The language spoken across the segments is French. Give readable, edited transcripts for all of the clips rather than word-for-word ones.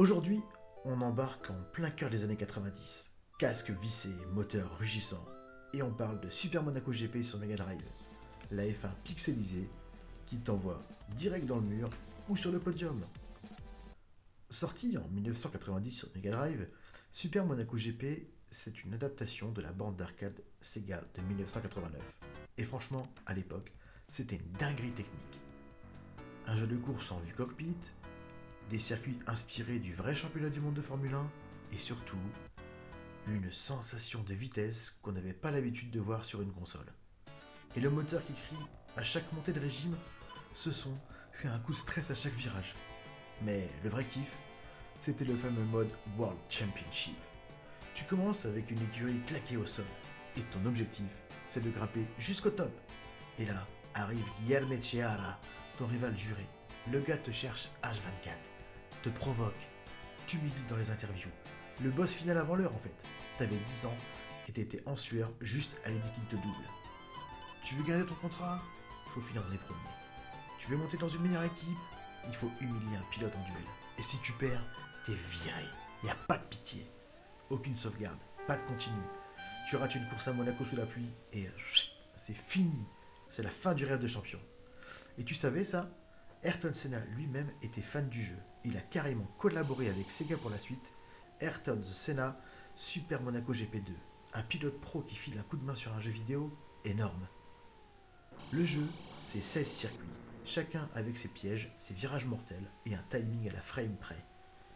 Aujourd'hui, on embarque en plein cœur des années 90. Casque vissé, moteur rugissant. Et on parle de Super Monaco GP sur Mega Drive. La F1 pixelisée qui t'envoie direct dans le mur ou sur le podium. Sorti en 1990 sur Mega Drive, Super Monaco GP, c'est une adaptation de la bande d'arcade Sega de 1989. Et franchement, à l'époque, c'était une dinguerie technique. Un jeu de course en vue cockpit, des circuits inspirés du vrai championnat du monde de Formule 1 et surtout une sensation de vitesse qu'on n'avait pas l'habitude de voir sur une console. Et le moteur qui crie à chaque montée de régime, c'est un coup de stress à chaque virage. Mais le vrai kiff, c'était le fameux mode World Championship. Tu commences avec une écurie claquée au sol et ton objectif, c'est de grimper jusqu'au top. Et là arrive Guilherme Chiara, ton rival juré. Le gars te cherche H24, te provoque, t'humilie dans les interviews. Le boss final avant l'heure en fait. T'avais 10 ans et t'étais en sueur juste à l'idée qu'il te double. Tu veux garder ton contrat? Faut finir dans les premiers. Tu veux monter dans une meilleure équipe? Il faut humilier un pilote en duel. Et si tu perds, t'es viré. Y a pas de pitié. Aucune sauvegarde, pas de continu. Tu rates une course à Monaco sous la pluie et c'est fini. C'est la fin du rêve de champion. Et tu savais ça? Ayrton Senna lui-même était fan du jeu. Il a carrément collaboré avec Sega pour la suite. Ayrton Senna, Super Monaco GP2. Un pilote pro qui file un coup de main sur un jeu vidéo énorme. Le jeu, c'est 16 circuits, chacun avec ses pièges, ses virages mortels et un timing à la frame près.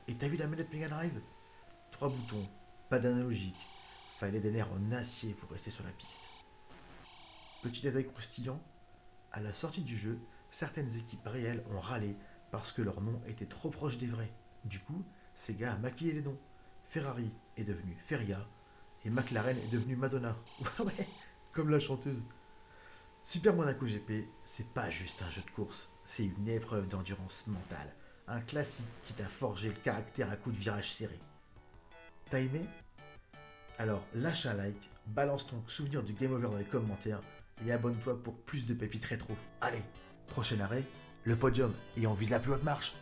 Et t'as vu la manette Mega Drive? 3 boutons, pas d'analogique, fallait des nerfs en acier pour rester sur la piste. Petit détail croustillant, à la sortie du jeu, certaines équipes réelles ont râlé parce que leur nom était trop proche des vrais. Du coup, Sega a maquillé les noms. Ferrari est devenu Feria et McLaren est devenu Madonna. Ouais, comme la chanteuse. Super Monaco GP, c'est pas juste un jeu de course, c'est une épreuve d'endurance mentale. Un classique qui t'a forgé le caractère à coups de virage serré. T'as aimé? Alors lâche un like, balance ton souvenir du Game Over dans les commentaires et abonne-toi pour plus de pépites rétro. Allez, prochain arrêt, le podium et on vise la plus haute marche.